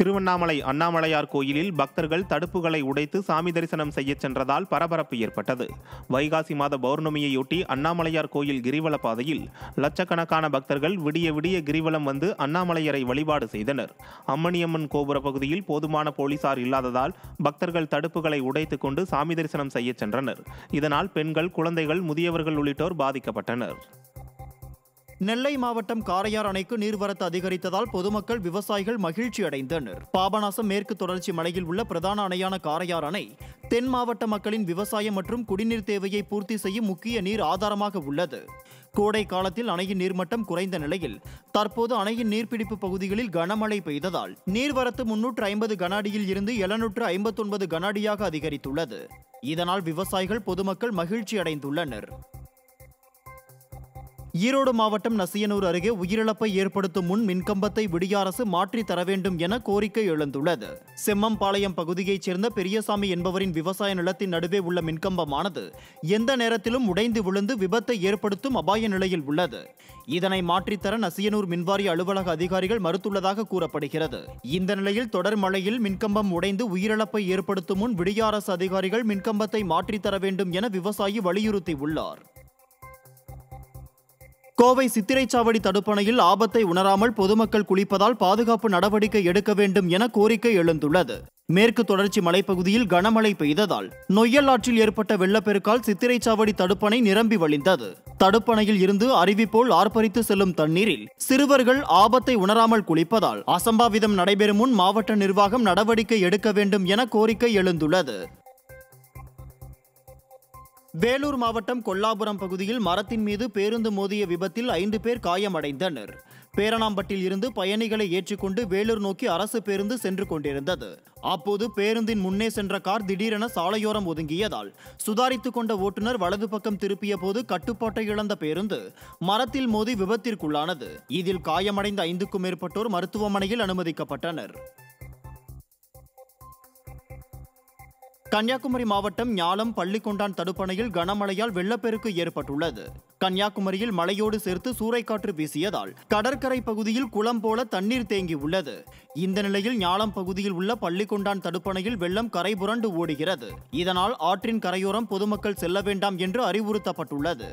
திருவண்ணாமலை அண்ணாமலையார் கோயிலில் பக்தர்கள் தடுப்புகளை உடைத்து சாமி தரிசனம் செய்ய சென்றதால் பரபரப்பு ஏற்பட்டது. வைகாசி மாத பௌர்ணமியையொட்டி அண்ணாமலையார் கோயில் கிரிவல பாதையில் லட்சக்கணக்கான பக்தர்கள் விடிய விடிய கிரிவலம் வந்து அண்ணாமலையரை வழிபாடு செய்தனர். அம்மணியம்மன் கோபுர பகுதியில் போதுமான போலீசார் இல்லாததால் பக்தர்கள் தடுப்புகளை உடைத்துக் கொண்டு சாமி தரிசனம் செய்ய சென்றனர். இதனால் பெண்கள், குழந்தைகள், முதியவர்கள் உள்ளிட்டோர் பாதிக்கப்பட்டனர். நெல்லை மாவட்டம் காரையார் அணைக்கு நீர்வரத்து அதிகரித்ததால் பொதுமக்கள், விவசாயிகள் மகிழ்ச்சி அடைந்தனர். பாபநாசம் மேற்கு தொடர்ச்சி மலையில் உள்ள பிரதான அணையான காரையார் அணை தென் மாவட்ட மக்களின் விவசாயம் மற்றும் குடிநீர் தேவையை பூர்த்தி செய்யும் முக்கிய நீர் ஆதாரமாக உள்ளது. கோடை காலத்தில் அணையின் நீர்மட்டம் குறைந்த நிலையில் தற்போது அணையின் நீர்பிடிப்பு பகுதிகளில் கனமழை பெய்ததால் நீர்வரத்து 350 கன அடியில் இருந்து 759 கன அடியாக அதிகரித்துள்ளது. இதனால் விவசாயிகள், பொதுமக்கள் மகிழ்ச்சி அடைந்துள்ளனர். ஈரோடு மாவட்டம் நசியனூர் அருகே உயிரிழப்பை ஏற்படுத்தும் முன் மின்கம்பத்தை விடிய அரசு மாற்றி தர வேண்டும் என கோரிக்கை எழுந்துள்ளது. செம்மம்பாளையம் பகுதியைச் சேர்ந்த பெரியசாமி என்பவரின் விவசாய நிலத்தின் நடுவே உள்ள மின்கம்பமானது எந்த நேரத்திலும் உடைந்து விழுந்து விபத்தை ஏற்படுத்தும் அபாய நிலையில் உள்ளது. இதனை மாற்றித்தர நசியனூர் மின்வாரிய அலுவலக அதிகாரிகள் மறுத்துள்ளதாக கூறப்படுகிறது. இந்த நிலையில் தொடர் மழையில் மின்கம்பம் உடைந்து உயிரிழப்பை ஏற்படுத்தும் முன் விடிய அரசு அதிகாரிகள் மின்கம்பத்தை மாற்றித்தர வேண்டும் என விவசாயி வலியுறுத்தியுள்ளார். கோவை சித்திரைச்சாவடி தடுப்பணையில் ஆபத்தை உணராமல் பொதுமக்கள் குளிப்பதால் பாதுகாப்பு நடவடிக்கை எடுக்க வேண்டும் என கோரிக்கை எழுந்துள்ளது. மேற்கு தொடர்ச்சி மலைப்பகுதியில் கனமழை பெய்ததால் நொய்யல் ஆற்றில் ஏற்பட்ட வெள்ளப்பெருக்கால் சித்திரைச்சாவடி தடுப்பணை நிரம்பி வழிந்தது. தடுப்பணையில் இருந்து அருவி போல் ஆர்ப்பரித்து செல்லும் தண்ணீரில் சிறுவர்கள் ஆபத்தை உணராமல் குளிப்பதால் அசம்பாவிதம் நடைபெறும் முன் மாவட்ட நிர்வாகம் நடவடிக்கை எடுக்க வேண்டும் என கோரிக்கை எழுந்துள்ளது. வேலூர் மாவட்டம் கொல்லாபுரம் பகுதியில் மரத்தின் மீது பேருந்து மோதிய விபத்தில் 5 பேர் காயமடைந்தனர். பேரணாம்பட்டில் இருந்து பயணிகளை ஏற்றிக்கொண்டு வேலூர் நோக்கி அரசு பேருந்து சென்று கொண்டிருந்தது. அப்போது பேருந்தின் முன்னே சென்ற கார் திடீரென சாலையோரம் ஒதுங்கியதால் சுதாரித்துக் கொண்ட ஓட்டுநர் வலது பக்கம் திருப்பிய போது கட்டுப்பாட்டை இழந்த பேருந்து மரத்தில் மோதி விபத்திற்குள்ளானது. இதில் காயமடைந்த 5க்கும் மேற்பட்டோர் மருத்துவமனையில் அனுமதிக்கப்பட்டனர். கன்னியாகுமரி மாவட்டம் ஞாலம் பள்ளிக்கொண்டான் தடுப்பணையில் கனமழையால் வெள்ளப்பெருக்கு ஏற்பட்டுள்ளது. கன்னியாகுமரியில் மழையோடு சேர்த்து சூறைக்காற்று வீசியதால் கடற்கரை பகுதியில் குளம் போல தண்ணீர் தேங்கி உள்ளது. இந்த நிலையில் ஞாலம் பகுதியில் உள்ள பள்ளிக்கொண்டான் தடுப்பணையில் வெள்ளம் கரை புரண்டு ஓடுகிறது. இதனால் ஆற்றின் கரையோரம் பொதுமக்கள் செல்ல வேண்டாம் என்று அறிவுறுத்தப்பட்டுள்ளது.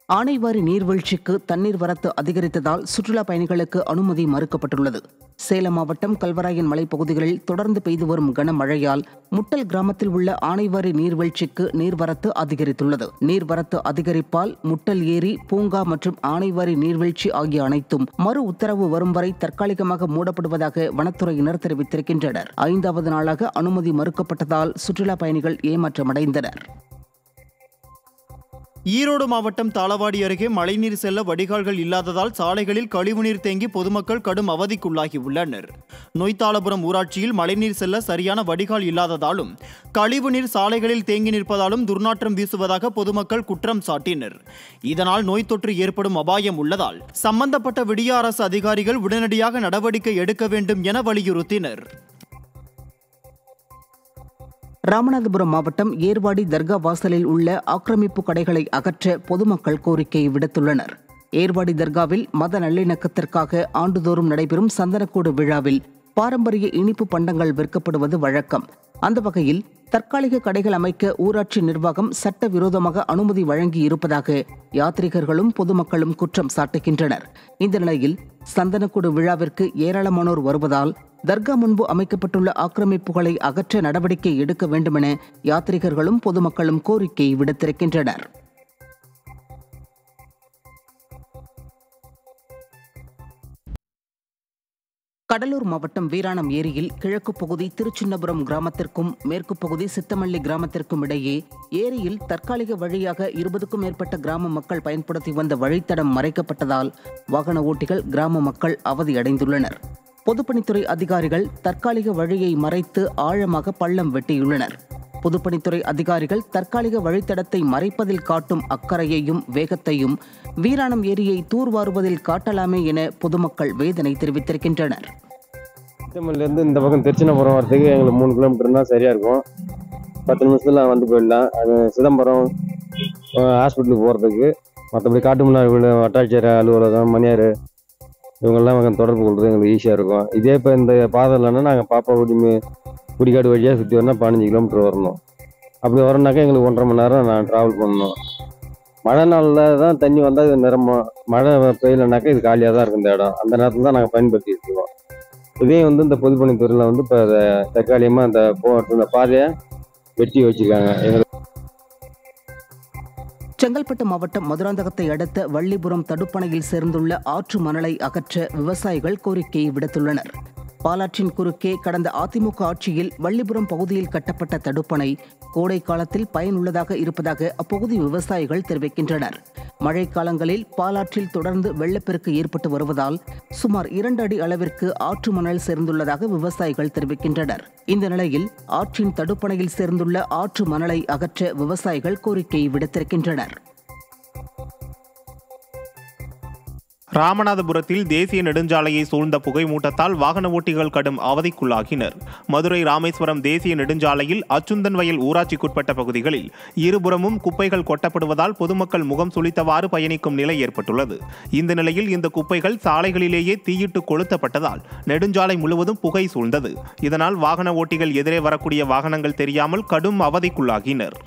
ஆனைவாரி நீர்வீழ்ச்சிக்கு தண்ணீர் வரத்து அதிகரித்ததால் சுற்றுலா பயணிகளுக்கு அனுமதி மறுக்கப்பட்டுள்ளது. சேலம் மாவட்டம் கல்வராயன் மலைப்பகுதிகளில் தொடர்ந்து பெய்து வரும் கனமழையால் முட்டல் கிராமத்தில் உள்ள ஆனைவாரி நீர்வீழ்ச்சிக்கு நீர்வரத்து அதிகரித்துள்ளது. நீர்வரத்து அதிகரிப்பால் முட்டல் ஏரி, பூங்கா மற்றும் ஆனைவாரி நீர்வீழ்ச்சி ஆகிய அனைத்தும் மறு உத்தரவு வரும் வரை தற்காலிகமாக மூடப்படுவதாக வனத்துறையினர் தெரிவித்திருக்கின்றனர். 5வது நாளாக அனுமதி மறுக்கப்பட்டதால் சுற்றுலா பயணிகள் ஏமாற்றமடைந்தனர். ஈரோடு மாவட்டம் தாளவாடி அருகே மழைநீர் செல்ல வடிகால்கள் இல்லாததால் சாலைகளில் கழிவுநீர் தேங்கி பொதுமக்கள் கடும் அவதிக்குள்ளாகி உள்ளனர். நொய்த்தாளபுரம் ஊராட்சியில் மழைநீர் செல்ல சரியான வடிகால் இல்லாததாலும் கழிவுநீர் சாலைகளில் தேங்கி நிற்பதாலும் துர்நாற்றம் வீசுவதாக பொதுமக்கள் குற்றம் சாட்டினர். இதனால் நோய் தொற்று ஏற்படும் அபாயம் உள்ளதால் சம்பந்தப்பட்ட விடிய அரசு அதிகாரிகள் உடனடியாக நடவடிக்கை எடுக்க வேண்டும் என வலியுறுத்தினர். ராமநாதபுரம் மாவட்டம் ஏர்வாடி தர்கா வாசலில் உள்ள ஆக்கிரமிப்பு கடைகளை அகற்ற பொதுமக்கள் கோரிக்கை விடுத்துள்ளனர். ஏர்வாடி தர்காவில் மத நல்லிணக்கத்திற்காக ஆண்டுதோறும் நடைபெறும் சந்தனக்கூடு விழாவில் பாரம்பரிய இனிப்பு பண்டங்கள் விற்கப்படுவது வழக்கம். அந்த வகையில் தற்காலிக கடைகள் அமைக்க ஊராட்சி நிர்வாகம் சட்டவிரோதமாக அனுமதி வழங்கி இருப்பதாக யாத்ரீகர்களும் பொதுமக்களும் குற்றம் சாட்டுகின்றனர். இந்த நிலையில் சந்தனக்கூடு விழாவிற்கு ஏராளமானோர் வருவதால் தர்கா முன்பு அமைக்கப்பட்டுள்ள ஆக்கிரமிப்புகளை அகற்ற நடவடிக்கை எடுக்க வேண்டுமென யாத்ரீகர்களும் பொதுமக்களும் கோரிக்கை விடுத்திருக்கின்றனர். கடலூர் மாவட்டம் வீராணம் ஏரியில் கிழக்கு பகுதி திருச்சின்னபுரம் கிராமத்திற்கும் மேற்கு பகுதி சித்தமல்லி கிராமத்திற்கும் இடையே ஏரியில் தற்காலிக வழியாக 20க்கும் மேற்பட்ட கிராம மக்கள் பயன்படுத்தி வந்த வழித்தடம் மறைக்கப்பட்டதால் வாகன ஓட்டிகள், கிராம மக்கள் அவதியடைந்துள்ளனர். பொதுப்பணித்துறை அதிகாரிகள் தற்காலிக வழியை மறைத்து ஆழமாக பள்ளம் வெட்டியுள்ளனர். பொதுப்பணித்துறை அதிகாரிகள் தற்காலிக வழித்தடத்தை மறைப்பதில் காட்டும் அக்கறையையும் வேகத்தையும் வீராணம் ஏரியை தூர்வாருவதில் காட்டலாமே என பொதுமக்கள் வேதனை தெரிவித்திருக்கின்றனர். சித்தமல்லிருந்து இந்த பக்கம் திருச்சினபுரம் வரதுக்கு எங்களுக்கு 3 கிலோமீட்டர்னா சரியா இருக்கும். 10 நிமிஷத்துல வந்து போயிடலாம். அது சிதம்பரம் ஹாஸ்பிட்டலுக்கு போகிறதுக்கு, மற்றபடி காட்டுமன்னார் வட்டாட்சியர் அலுவலகம், மணியார் இவங்கெல்லாம் தொடர்பு கொள்வது எங்களுக்கு ஈஸியாக இருக்கும். இதே இப்போ இந்த பாதை இல்லைன்னா நாங்கள் பாப்பாக்குடி குடிக்காடு வழியாக சுற்றி வரணும் 15 கிலோமீட்டர் வரணும். அப்படி வரணுனாக்கா எங்களுக்கு 1.5 மணி நேரம் நான் ட்ராவல் பண்ணணும். மழை நாளில் தான் தண்ணி வந்தால் இது நிரம்பும். மழை பெய்யலைனாக்கா இது காலியாக தான் இருக்கும் இந்த இடம். அந்த நேரத்தில் தான் நாங்கள் பயன்படுத்திட்டு இருக்கோம். இதே இந்த பொதுப்பணித்துறையில் இப்போ தற்காலிகமாக இந்த பாதையை வெட்டி வச்சுருக்காங்க. செங்கல்பட்டு மாவட்டம் மதுராந்தகத்தை அடுத்த வள்ளிபுரம் தடுப்பணையில் சேர்ந்துள்ள ஆற்று மணலை அகற்ற விவசாயிகள் கோரிக்கையை விடுத்துள்ளனர். பாலாற்றின் குறுக்கே கடந்த அதிமுக ஆட்சியில் வள்ளிபுரம் பகுதியில் கட்டப்பட்ட தடுப்பணை கோடை காலத்தில் பயனுள்ளதாக இருப்பதாக அப்பகுதி விவசாயிகள் தெரிவிக்கின்றனர். மழை காலங்களில் பாலாற்றில் தொடர்ந்து வெள்ளப்பெருக்கு ஏற்பட்டு வருவதால் சுமார் 2 அடி அளவிற்கு ஆற்று மணல் சேர்ந்துள்ளதாக விவசாயிகள் தெரிவிக்கின்றனர். இந்த நிலையில் ஆற்றின் தடுப்பணையில் சேர்ந்துள்ள ஆற்று மணலை அகற்ற விவசாயிகள் கோரிக்கையை விடுத்திருக்கின்றனர். ராமநாதபுரத்தில் தேசிய நெடுஞ்சாலையை சூழ்ந்த புகை மூட்டத்தால் வாகன ஓட்டிகள் கடும் அவதிக்குள்ளாகினர். மதுரை ராமேஸ்வரம் தேசிய நெடுஞ்சாலையில் அச்சுந்தன் வயல் ஊராட்சிக்குட்பட்ட பகுதிகளில் இருபுறமும் குப்பைகள் கொட்டப்படுவதால் பொதுமக்கள் முகம் சுளித்தவாறு பயணிக்கும் நிலை ஏற்பட்டுள்ளது. இந்த நிலையில் இந்த குப்பைகள் சாலைகளிலேயே தீயிட்டு கொளுத்தப்பட்டதால் நெடுஞ்சாலை முழுவதும் புகை சூழ்ந்தது. இதனால் வாகன ஓட்டிகள் எதிரே வரக்கூடிய வாகனங்கள் தெரியாமல் கடும் அவதிக்குள்ளாகினர்.